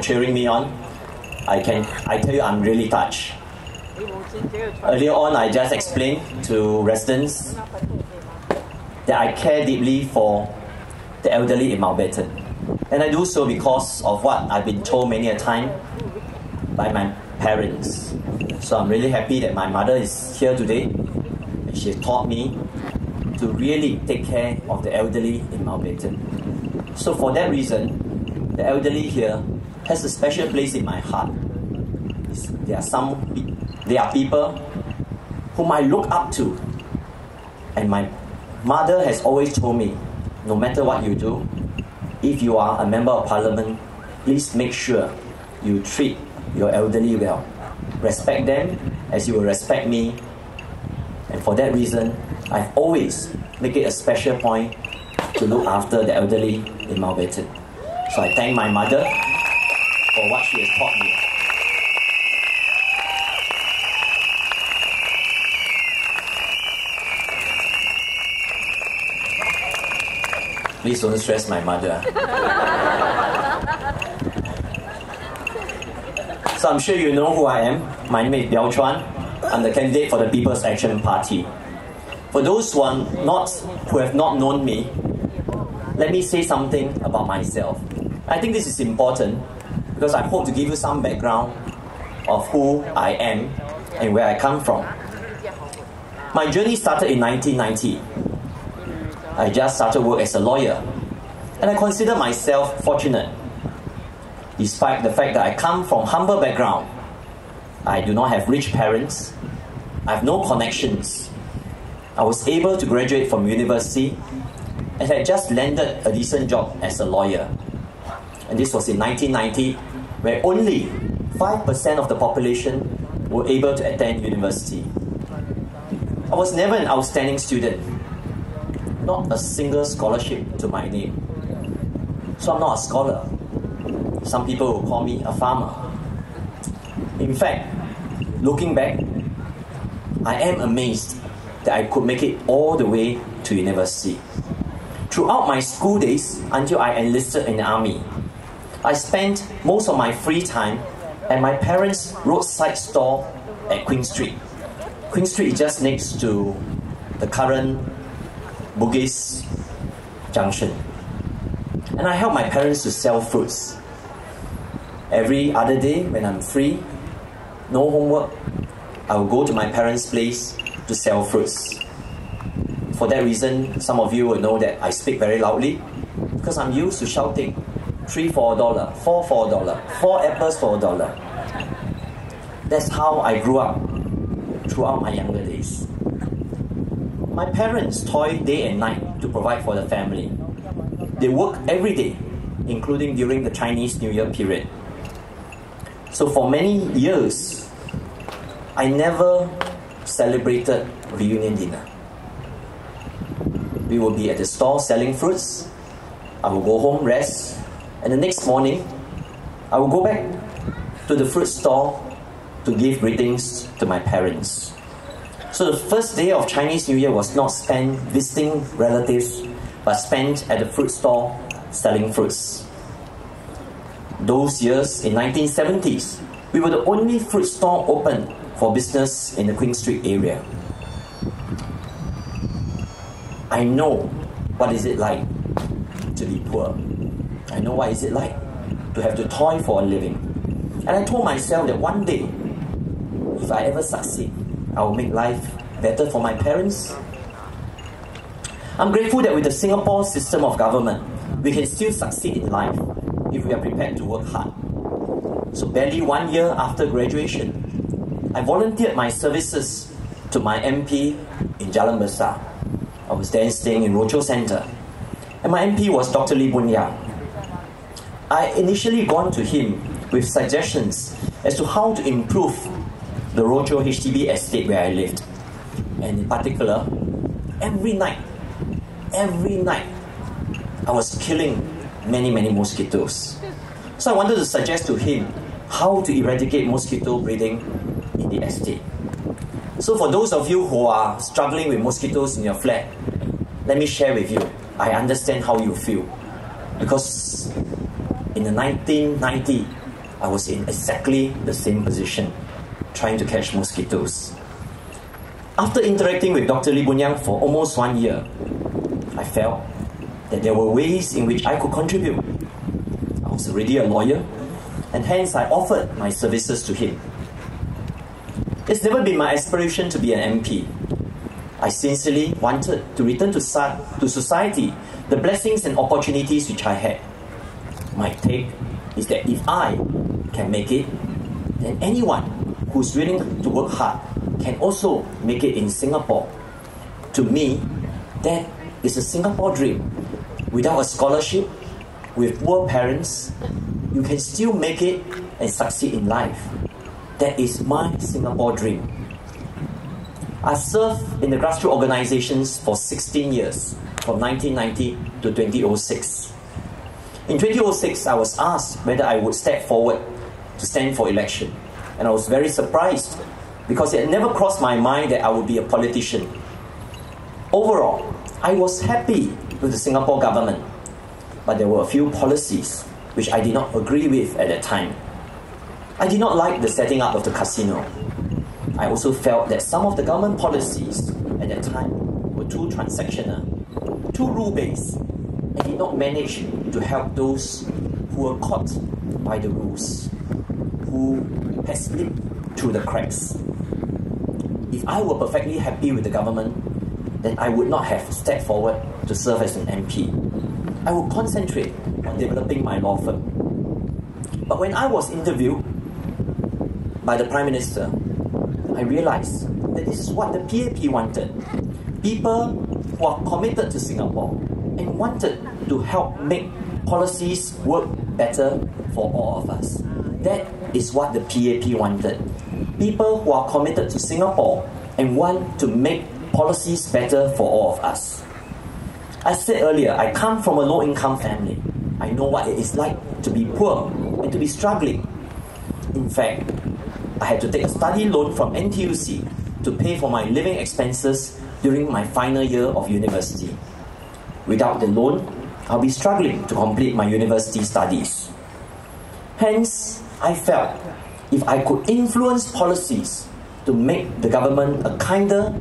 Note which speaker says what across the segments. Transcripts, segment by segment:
Speaker 1: cheering me on. I tell you, I'm really touched. Earlier on, I just explained to residents that I care deeply for the elderly in Mountbatten. And I do so because of what I've been told many a time by my parents. So I'm really happy that my mother is here today, and she has taught me to really take care of the elderly in Mountbatten. So for that reason, the elderly here has a special place in my heart. There are people whom I look up to, and my mother has always told me, no matter what you do, if you are a member of parliament, please make sure you treat your elderly well. Respect them as you will respect me. And for that reason, I've always make it a special point to look after the elderly in Mountbatten. So I thank my mother for what she has taught me. Please don't stress my mother. So I'm sure you know who I am. My name is Biow Chuan. I'm the candidate for the People's Action Party. For those who have not known me, let me say something about myself. I think this is important because I hope to give you some background of who I am and where I come from. My journey started in 1990. I just started work as a lawyer, and I consider myself fortunate. Despite the fact that I come from humble background, I do not have rich parents, I have no connections. I was able to graduate from university and had just landed a decent job as a lawyer. And this was in 1990, where only 5% of the population were able to attend university. I was never an outstanding student. Not a single scholarship to my name. So I'm not a scholar. Some people will call me a farmer. In fact, looking back, I am amazed that I could make it all the way to university. Throughout my school days, until I enlisted in the army, I spent most of my free time at my parents' roadside store at Queen Street. Queen Street is just next to the current Bugis Junction. And I help my parents to sell fruits. Every other day when I'm free, no homework, I will go to my parents' place to sell fruits. For that reason, some of you will know that I speak very loudly because I'm used to shouting 3 for $1, 4 for $1, 4 apples for $1. That's how I grew up throughout my younger days. My parents toil day and night to provide for the family. They work every day, including during the Chinese New Year period. So for many years, I never celebrated reunion dinner. We will be at the store selling fruits. I will go home, rest, and the next morning, I will go back to the fruit store to give greetings to my parents. So the first day of Chinese New Year was not spent visiting relatives, but spent at the fruit store selling fruits. Those years, in 1970s, we were the only fruit store open for business in the Queen Street area. I know what is it like to be poor. I know what is it like to have to toil for a living. And I told myself that one day, if I ever succeed, I will make life better for my parents. I'm grateful that with the Singapore system of government, we can still succeed in life if we are prepared to work hard. So barely 1 year after graduation, I volunteered my services to my MP in Jalan Besar. I was then staying in Rochor Centre, and my MP was Dr. Lee Boon Yang. I initially gone to him with suggestions as to how to improve the Rochor HDB estate where I lived. And in particular, every night, I was killing many mosquitoes. So I wanted to suggest to him how to eradicate mosquito breeding in the estate. So for those of you who are struggling with mosquitoes in your flat, let me share with you, I understand how you feel. Because in the 1990, I was in exactly the same position, trying to catch mosquitoes. After interacting with Dr. Lee Boon Yang for almost 1 year, I felt that there were ways in which I could contribute. I was already a lawyer, and hence I offered my services to him. It's never been my aspiration to be an MP. I sincerely wanted to return to society the blessings and opportunities which I had. My take is that if I can make it, then anyone who's willing to work hard can also make it in Singapore. To me, that is a Singapore dream. Without a scholarship, with poor parents, you can still make it and succeed in life. That is my Singapore dream. I served in the grassroots organizations for 16 years, from 1990 to 2006. In 2006, I was asked whether I would step forward to stand for election. And I was very surprised because it had never crossed my mind that I would be a politician. Overall, I was happy with the Singapore government, but there were a few policies which I did not agree with at that time. I did not like the setting up of the casino. I also felt that some of the government policies at that time were too transactional, too rule-based, and did not manage to help those who were caught by the rules, who had slipped through the cracks. If I were perfectly happy with the government, then I would not have stepped forward to serve as an MP. I would concentrate on developing my law firm. But when I was interviewed by the Prime Minister, I realized that this is what the PAP wanted. People who are committed to Singapore and wanted to help make policies work better for all of us. That is what the PAP wanted. People who are committed to Singapore and want to make policies better for all of us. I said earlier, I come from a low-income family. I know what it is like to be poor and to be struggling. In fact, I had to take a study loan from NTUC to pay for my living expenses during my final year of university. Without the loan, I'll be struggling to complete my university studies. Hence, I felt if I could influence policies to make the government a kinder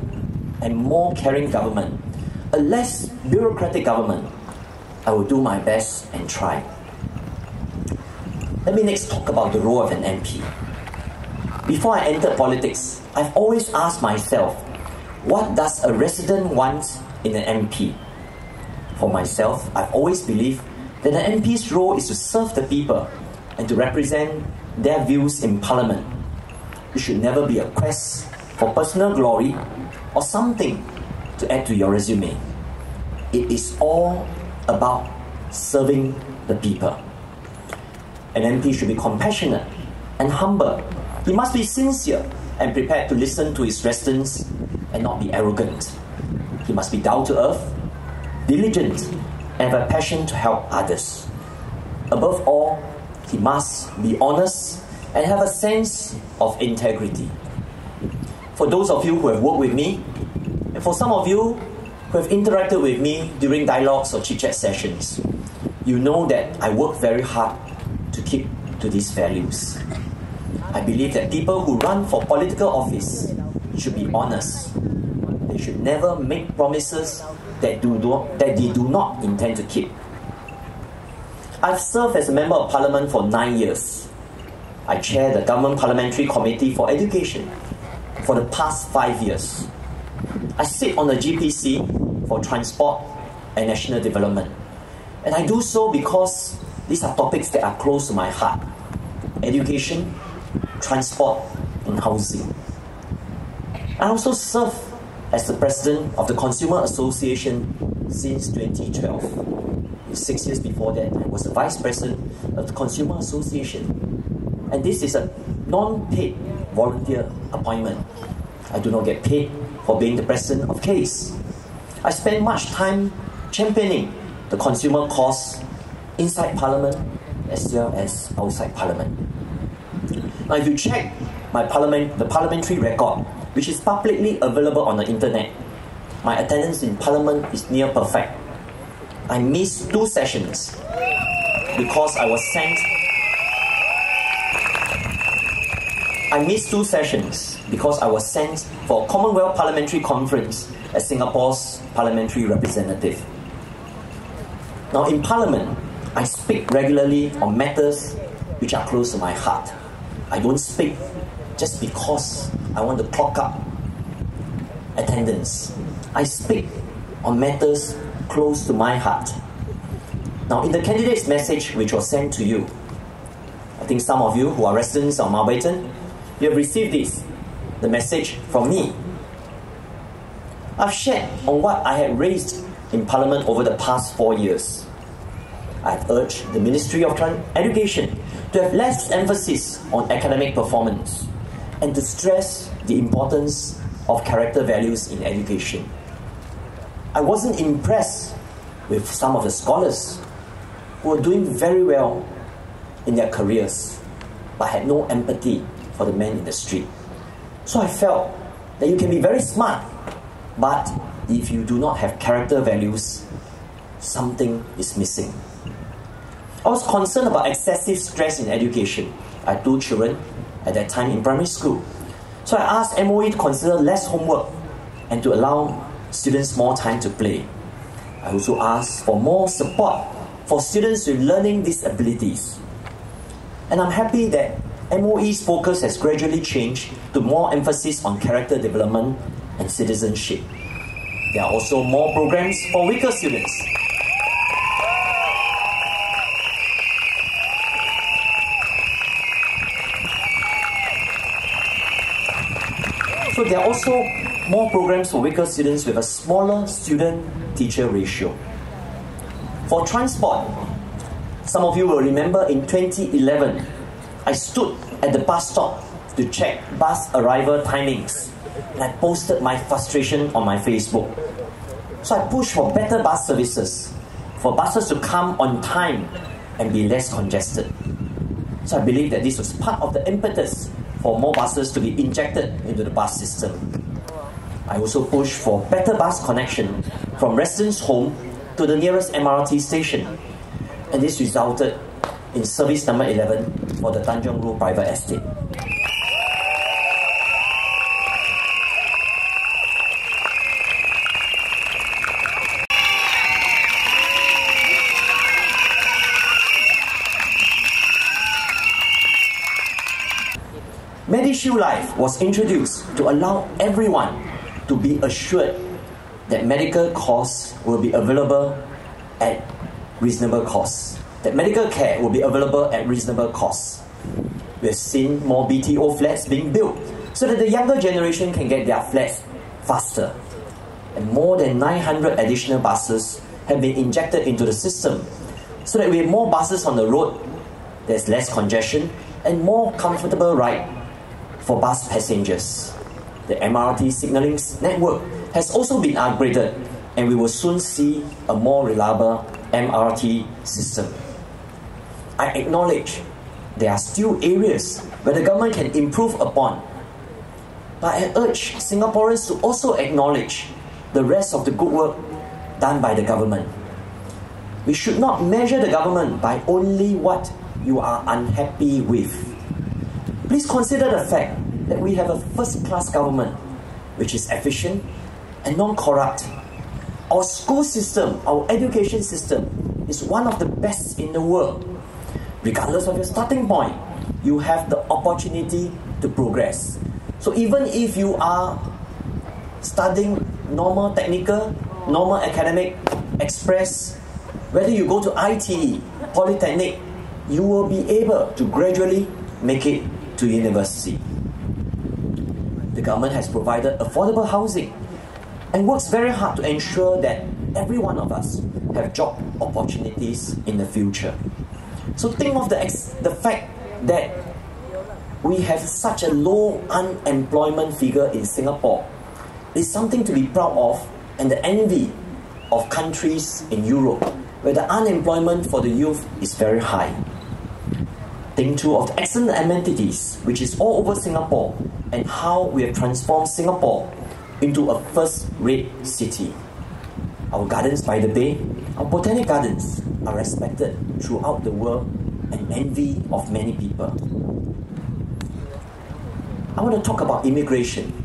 Speaker 1: and more caring government, a less bureaucratic government, I will do my best and try. Let me next talk about the role of an MP. Before I entered politics, I've always asked myself, what does a resident want in an MP? For myself, I've always believed that an MP's role is to serve the people and to represent their views in Parliament. It should never be a quest for personal glory or something to add to your resume. It is all about serving the people. An MP should be compassionate and humble. He must be sincere and prepared to listen to his residents and not be arrogant. He must be down to earth, diligent, and have a passion to help others. Above all, he must be honest and have a sense of integrity. For those of you who have worked with me, and for some of you who have interacted with me during dialogues or chit-chat sessions, you know that I work very hard to keep to these values. I believe that people who run for political office should be honest. They should never make promises that they do not intend to keep. I've served as a Member of Parliament for 9 years. I chair the Government Parliamentary Committee for Education for the past 5 years. I sit on the GPC for Transport and National Development. And I do so because these are topics that are close to my heart. Education, transport, and housing. I also serve as the President of the Consumer Association since 2012. 6 years before that, I was the Vice President of the Consumer Association. And this is a non-paid volunteer appointment. I do not get paid for being the President of CASE. I spend much time championing the consumer cause inside Parliament as well as outside Parliament. Now, if you check the parliamentary record, which is publicly available on the internet, my attendance in Parliament is near perfect. I missed 2 sessions because I was sent I missed 2 sessions because I was sent for a Commonwealth Parliamentary Conference as Singapore's parliamentary representative. Now in Parliament, I speak regularly on matters which are close to my heart. I don't speak just because I want to clock up attendance. I speak on matters close to my heart. Now in the candidate's message which was sent to you, I think some of you who are residents of Mountbatten, you have received this, the message from me. I've shared on what I had raised in Parliament over the past 4 years. I've urged the Ministry of Education to have less emphasis on academic performance and to stress the importance of character values in education. I wasn't impressed with some of the scholars who were doing very well in their careers but had no empathy for the man in the street. So I felt that you can be very smart, but if you do not have character values, something is missing. I was concerned about excessive stress in education. I had 2 children at that time in primary school. So I asked MOE to consider less homework and to allow students more time to play. I also asked for more support for students with learning disabilities. And I'm happy that MOE's focus has gradually changed to more emphasis on character development and citizenship. There are also more programs for weaker students. So there are also more programs for weaker students with a smaller student-teacher ratio. For transport, some of you will remember in 2011, I stood at the bus stop to check bus arrival timings, and I posted my frustration on my Facebook. So I pushed for better bus services, for buses to come on time and be less congested. So I believe that this was part of the impetus for more buses to be injected into the bus system. I also pushed for better bus connection from residents' home to the nearest MRT station, and this resulted in service number 11 for the Tanjong Rhu private estate. MediShield Life was introduced to allow everyone to be assured that medical costs will be available at reasonable costs, that medical care will be available at reasonable costs. We have seen more BTO flats being built so that the younger generation can get their flats faster. And more than 900 additional buses have been injected into the system so that we have more buses on the road, there's less congestion and more comfortable ride for bus passengers. The MRT signalling network has also been upgraded, and we will soon see a more reliable MRT system. I acknowledge there are still areas where the government can improve upon, but I urge Singaporeans to also acknowledge the rest of the good work done by the government. We should not measure the government by only what you are unhappy with. Please consider the fact that we have a first-class government which is efficient and non-corrupt. Our school system, our education system is one of the best in the world. Regardless of your starting point, you have the opportunity to progress. So even if you are studying normal technical, normal academic, express, whether you go to ITE, Polytechnic, you will be able to gradually make it to university. The government has provided affordable housing and works very hard to ensure that every one of us have job opportunities in the future. So think of the fact that we have such a low unemployment figure in Singapore. It's something to be proud of and the envy of countries in Europe where the unemployment for the youth is very high. Think too of the excellent amenities which is all over Singapore and how we have transformed Singapore into a first-rate city. Our gardens by the bay, our botanic gardens are respected throughout the world and envy of many people. I want to talk about immigration.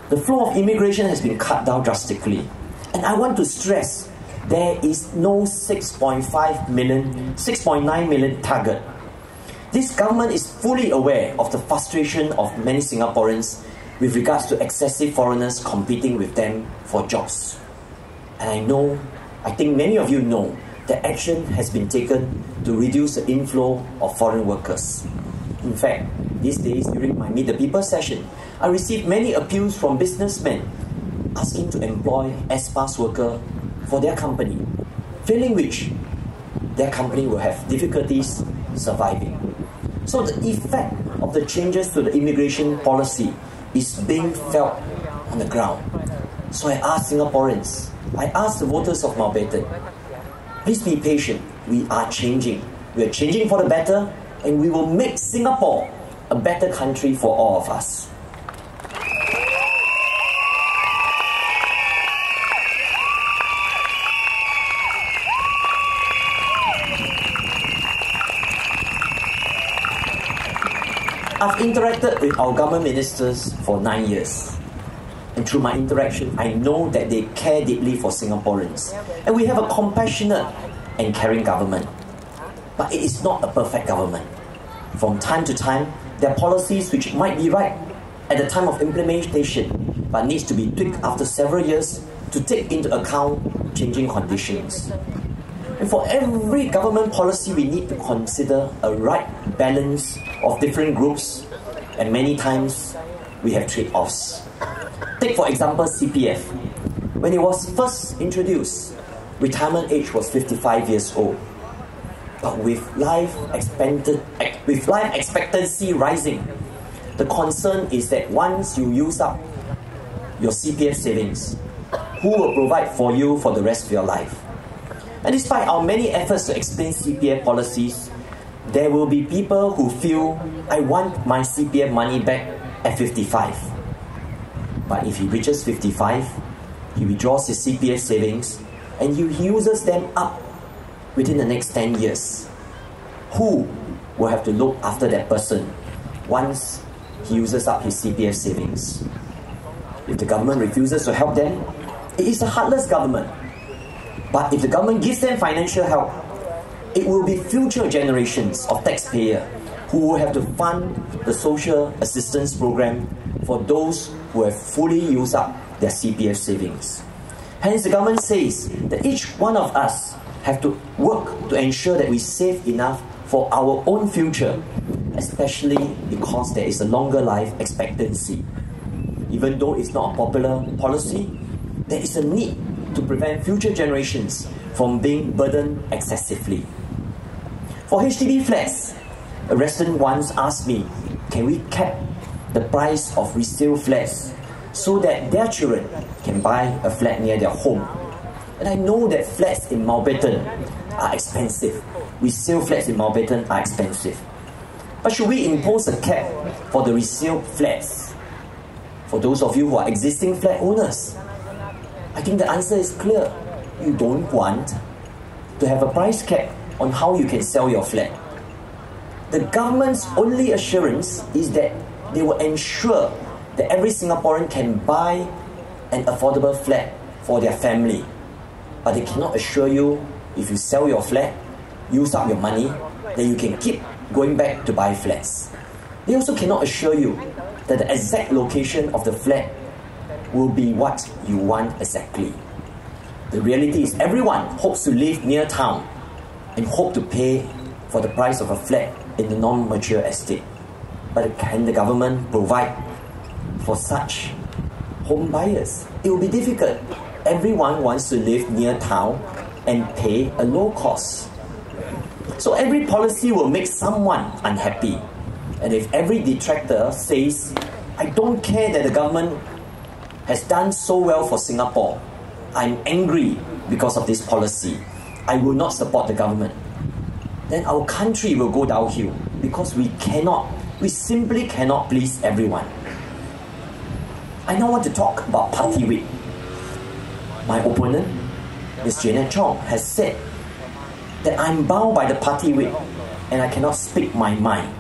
Speaker 1: The flow of immigration has been cut down drastically. And I want to stress, there is no 6.9 million target. This government is fully aware of the frustration of many Singaporeans with regards to excessive foreigners competing with them for jobs. And I think many of you know that action has been taken to reduce the inflow of foreign workers. In fact, these days during my Meet the People session, I received many appeals from businessmen asking to employ S-Pass worker for their company, failing which their company will have difficulties surviving. So the effect of the changes to the immigration policy is being felt on the ground. So I ask Singaporeans, I ask the voters of Mountbatten, please be patient. We are changing. We are changing for the better, and we will make Singapore a better country for all of us. I've interacted with our government ministers for 9 years. And through my interaction, I know that they care deeply for Singaporeans. And we have a compassionate and caring government. But it is not a perfect government. From time to time, there are policies which might be right at the time of implementation, but needs to be tweaked after several years to take into account changing conditions. And for every government policy, we need to consider a right balance of different groups, and many times we have trade-offs. Take for example CPF. When it was first introduced, retirement age was 55 years old. But with life expectancy rising, the concern is that once you use up your CPF savings, who will provide for you for the rest of your life? And despite our many efforts to explain CPF policies, there will be people who feel, I want my CPF money back at 55. But if he reaches 55, he withdraws his CPF savings and he uses them up within the next 10 years. Who will have to look after that person once he uses up his CPF savings? If the government refuses to help them, it is a heartless government. But if the government gives them financial help, it will be future generations of taxpayers who will have to fund the social assistance program for those who have fully used up their CPF savings. Hence, the government says that each one of us have to work to ensure that we save enough for our own future, especially because there is a longer life expectancy. Even though it's not a popular policy, there is a need to prevent future generations from being burdened excessively. For HDB flats, a resident once asked me, can we cap the price of resale flats so that their children can buy a flat near their home? And I know that flats in Mountbatten are expensive. Resale flats in Mountbatten are expensive. But should we impose a cap for the resale flats for those of you who are existing flat owners? I think the answer is clear. You don't want to have a price cap on how you can sell your flat. The government's only assurance is that they will ensure that every Singaporean can buy an affordable flat for their family. But they cannot assure you, if you sell your flat, use up your money, then you can keep going back to buy flats. They also cannot assure you that the exact location of the flat will be what you want exactly. The reality is everyone hopes to live near town and hope to pay for the price of a flat in the non-mature estate. But can the government provide for such home buyers? It will be difficult. Everyone wants to live near town and pay a low cost. So every policy will make someone unhappy. And if every detractor says, I don't care that the government has done so well for Singapore, I'm angry because of this policy, I will not support the government, then our country will go downhill because we simply cannot please everyone. I now want to talk about party whip. My opponent, Ms. Janet Chong, has said that I'm bound by the party whip and I cannot speak my mind.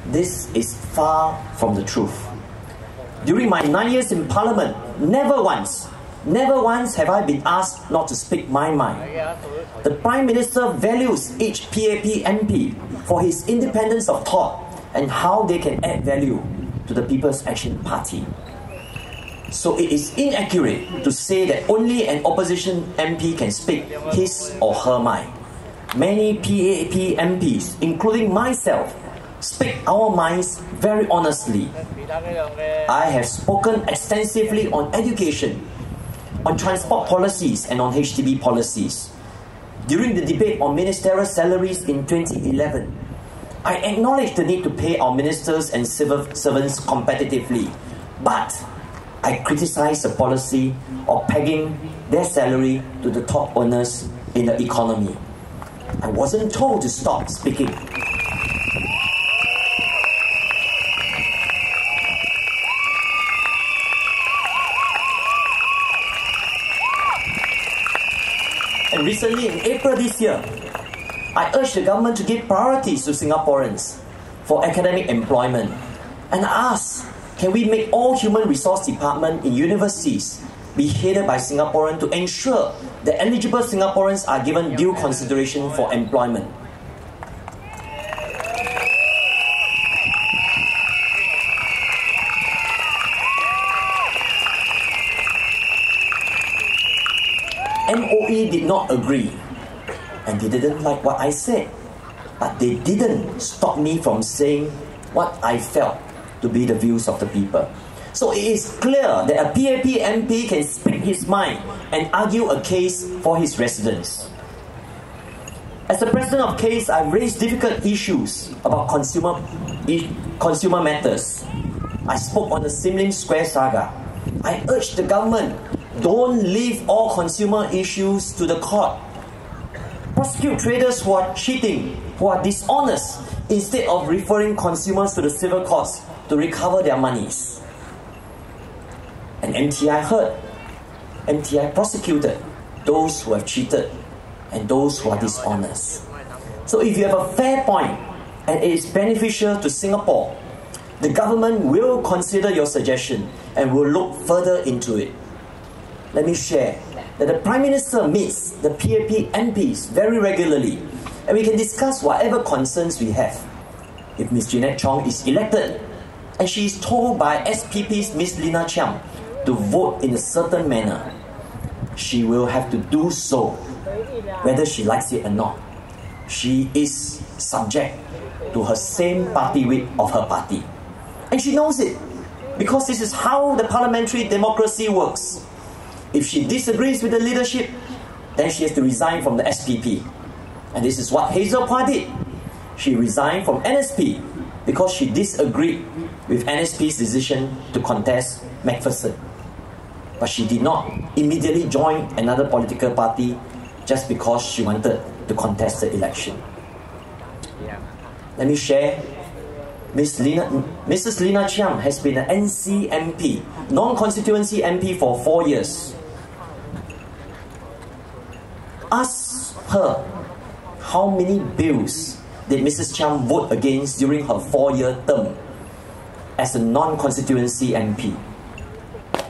Speaker 1: This is far from the truth. During my 9 years in Parliament, never once have I been asked not to speak my mind. The Prime Minister values each PAP MP for his independence of thought and how they can add value to the People's Action Party. So it is inaccurate to say that only an opposition MP can speak his or her mind. Many PAP MPs, including myself, speak our minds very honestly. I have spoken extensively on education, on transport policies and on HDB policies. During the debate on ministerial salaries in 2011, I acknowledged the need to pay our ministers and civil servants competitively, but I criticized the policy of pegging their salary to the top earners in the economy. I wasn't told to stop speaking. And recently, in April this year, I urged the government to give priorities to Singaporeans for academic employment and asked, can we make all human resource department in universities be headed by Singaporeans to ensure that eligible Singaporeans are given due consideration for employment? MOE did not agree, and they didn't like what I said, but they didn't stop me from saying what I felt to be the views of the people. So it is clear that a PAP MP can speak his mind and argue a case for his residents. As the president of CASE, I raised difficult issues about consumer matters. I spoke on the Sim Lim Square saga. I urged the government, don't leave all consumer issues to the court. Prosecute traders who are cheating, who are dishonest, instead of referring consumers to the civil courts to recover their monies. And MTI heard. MTI prosecuted those who have cheated and those who are dishonest. So if you have a fair point and it is beneficial to Singapore, the government will consider your suggestion and will look further into it. Let me share that the Prime Minister meets the PAP MPs very regularly, and we can discuss whatever concerns we have. If Ms. Jeanette Chong is elected and she is told by SPP's Ms. Lina Chiam to vote in a certain manner, she will have to do so, whether she likes it or not. She is subject to her same party whip of her party. And she knows it, because this is how the parliamentary democracy works. If she disagrees with the leadership, then she has to resign from the SPP. And this is what Hazel Pua did. She resigned from NSP because she disagreed with NSP's decision to contest Macpherson. But she did not immediately join another political party just because she wanted to contest the election. Let me share. Mrs. Lina Chiam has been an NC MP, non-constituency MP for 4 years. Ask her how many bills did Mrs. Chiam vote against during her 4-year term as a non-constituency MP.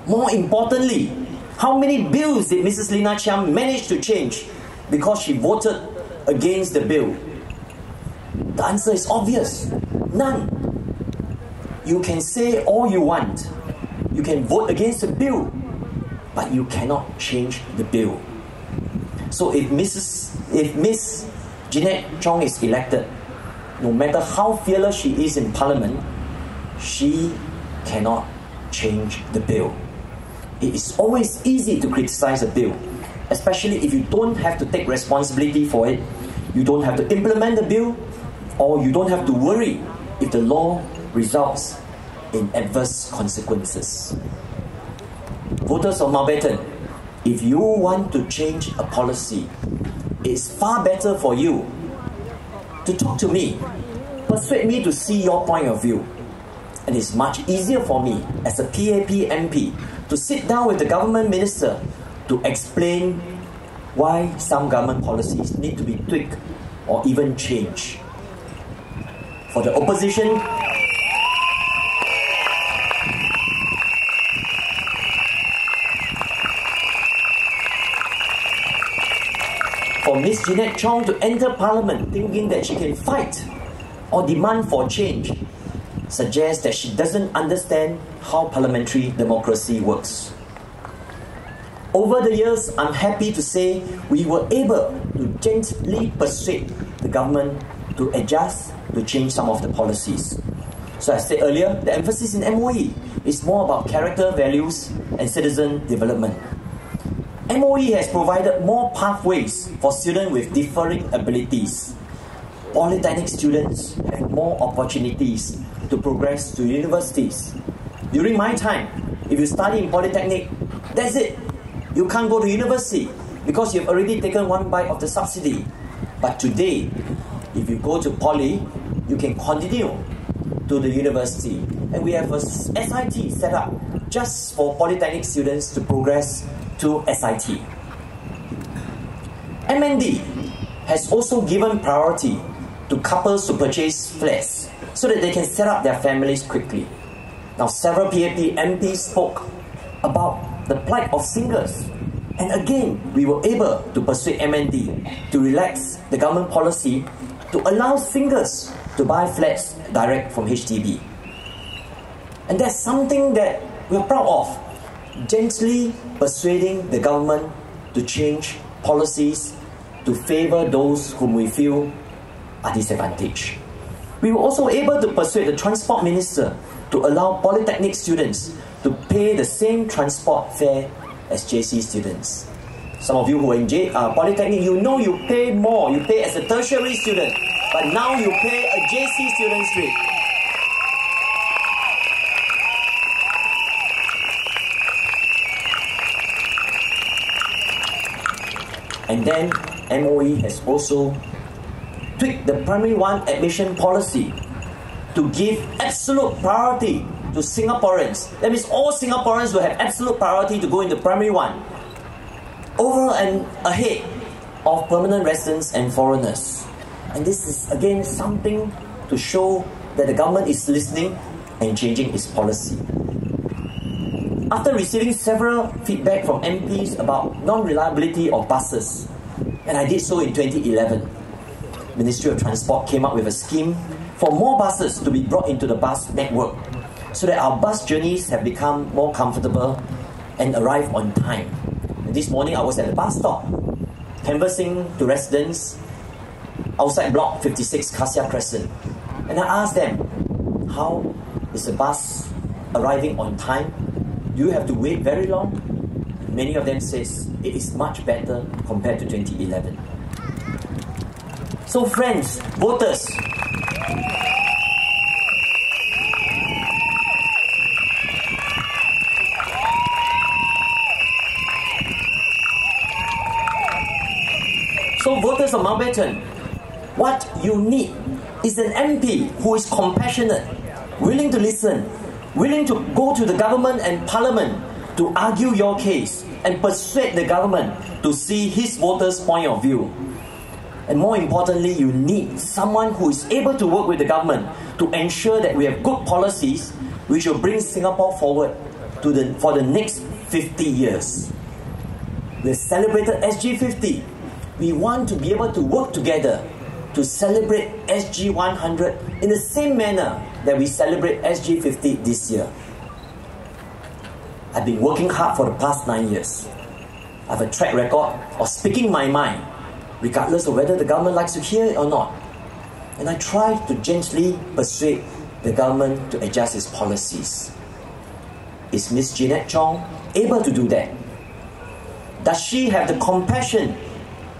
Speaker 1: More importantly, how many bills did Mrs. Lina Chiam manage to change because she voted against the bill? The answer is obvious. None. You can say all you want. You can vote against the bill, but you cannot change the bill. So if Miss Jeanette Chong is elected, no matter how fearless she is in Parliament, she cannot change the bill. It is always easy to criticize a bill, especially if you don't have to take responsibility for it, you don't have to implement the bill, or you don't have to worry if the law results in adverse consequences. Voters of Mountbatten, if you want to change a policy, it's far better for you to talk to me, persuade me to see your point of view. And it's much easier for me as a PAP MP to sit down with the government minister to explain why some government policies need to be tweaked or even changed. For the opposition, for Miss Jeanette Chong to enter Parliament thinking that she can fight or demand for change suggests that she doesn't understand how parliamentary democracy works. Over the years, I'm happy to say we were able to gently persuade the government to adjust, to change some of the policies. So I said earlier, the emphasis in MOE is more about character, values, and citizen development. MOE has provided more pathways for students with differing abilities. Polytechnic students have more opportunities to progress to universities. During my time, if you study in Polytechnic, that's it. You can't go to university because you've already taken one bite of the subsidy. But today, if you go to Poly, you can continue to the university. And we have a SIT set up just for Polytechnic students to progress to SIT. MND has also given priority to couples to purchase flats so that they can set up their families quickly. Now, several PAP MPs spoke about the plight of singles. And again, we were able to persuade MND to relax the government policy to allow singles to buy flats direct from HDB. And that's something that we're proud of, gently persuading the government to change policies to favor those whom we feel are disadvantaged. We were also able to persuade the Transport Minister to allow Polytechnic students to pay the same transport fare as JC students. Some of you who are in Polytechnic, you know you pay more. You pay as a tertiary student, but now you pay a JC student's rate. And then MOE has also tweaked the primary 1 admission policy to give absolute priority to Singaporeans. That means all Singaporeans will have absolute priority to go into primary 1, over and ahead of permanent residents and foreigners. And this is again something to show that the government is listening and changing its policy. After receiving several feedback from MPs about non-reliability of buses, and I did so in 2011, Ministry of Transport came up with a scheme for more buses to be brought into the bus network so that our bus journeys have become more comfortable and arrive on time. And this morning I was at the bus stop canvassing to residents outside block 56 Cassia Crescent, and I asked them, how is the bus arriving on time? Do you have to wait very long? Many of them says it is much better compared to 2011. So friends, voters, of Mountbatten, what you need is an MP who is compassionate, willing to listen, willing to go to the government and parliament to argue your case and persuade the government to see his voters' point of view. And more importantly, you need someone who is able to work with the government to ensure that we have good policies which will bring Singapore forward for the next 50 years. We celebrated SG 50. We want to be able to work together to celebrate SG 100 in the same manner that we celebrate SG 50 this year. I've been working hard for the past 9 years. I have a track record of speaking my mind, regardless of whether the government likes to hear it or not. And I try to gently persuade the government to adjust its policies. Is Miss Jeanette Chong able to do that? Does she have the compassion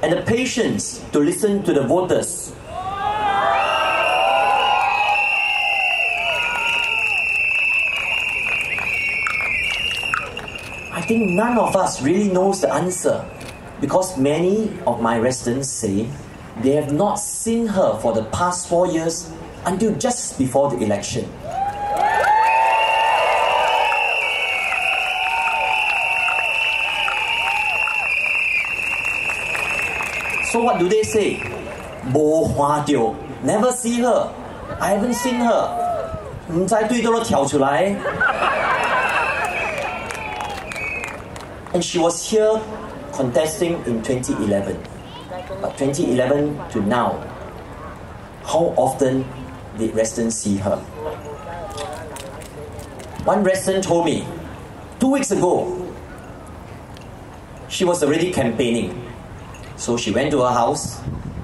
Speaker 1: and the patience to listen to the voters? I think none of us really knows the answer, because many of my residents say they have not seen her for the past 4 years until just before the election. So what do they say? Bo hua dio, never see her. I haven't seen her. 唔知對到都跳出來. And she was here contesting in 2011. But 2011 to now, how often did residents see her? One resident told me 2 weeks ago, she was already campaigning. So she went to her house,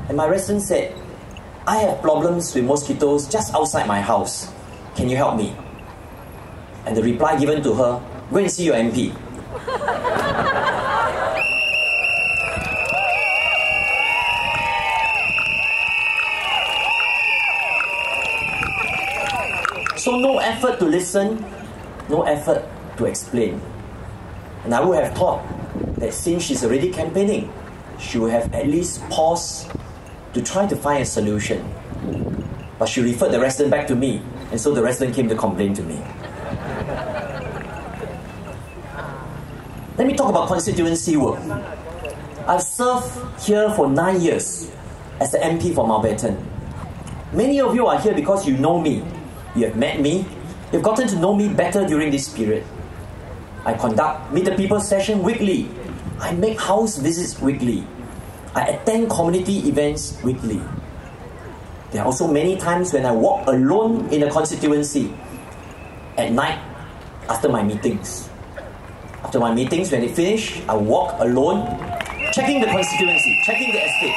Speaker 1: and my resident said, I have problems with mosquitoes just outside my house. Can you help me? And the reply given to her, go and see your MP. So no effort to listen, no effort to explain. And I would have thought that since she's already campaigning, she would have at least paused to try to find a solution. But she referred the resident back to me, and so the resident came to complain to me. Let me talk about constituency work. I've served here for 9 years as the MP for Mountbatten. Many of you are here because you know me. You have met me. You've gotten to know me better during this period. I conduct Meet the People session weekly. I make house visits weekly. I attend community events weekly. There are also many times when I walk alone in a constituency at night after my meetings. After my meetings, when they finish, I walk alone, checking the constituency, checking the estate.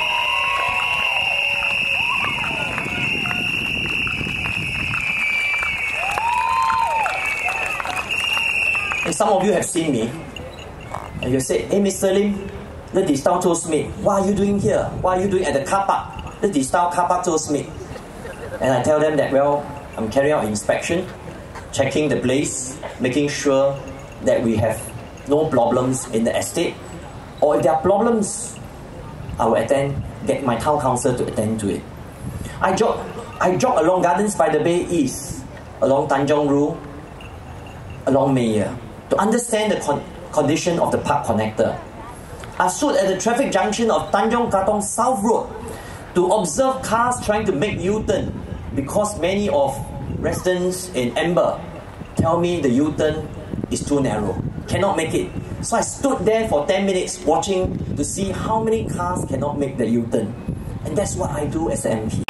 Speaker 1: And some of you have seen me, and you say, hey, Mr. Lim, the Distau told me, what are you doing here? What are you doing at the car park? The Distau car park told me. And I tell them that, well, I'm carrying out inspection, checking the place, making sure that we have no problems in the estate. Or if there are problems, I will get my town council to attend to it. I jog along Gardens by the Bay East, along Tanjong Ru, along Mayer, to understand the condition of the park connector. I stood at the traffic junction of Tanjong Katong South Road to observe cars trying to make U-turn because many of residents in Amber tell me the U-turn is too narrow, cannot make it. So I stood there for 10 minutes watching to see how many cars cannot make the U-turn. And that's what I do as an MP.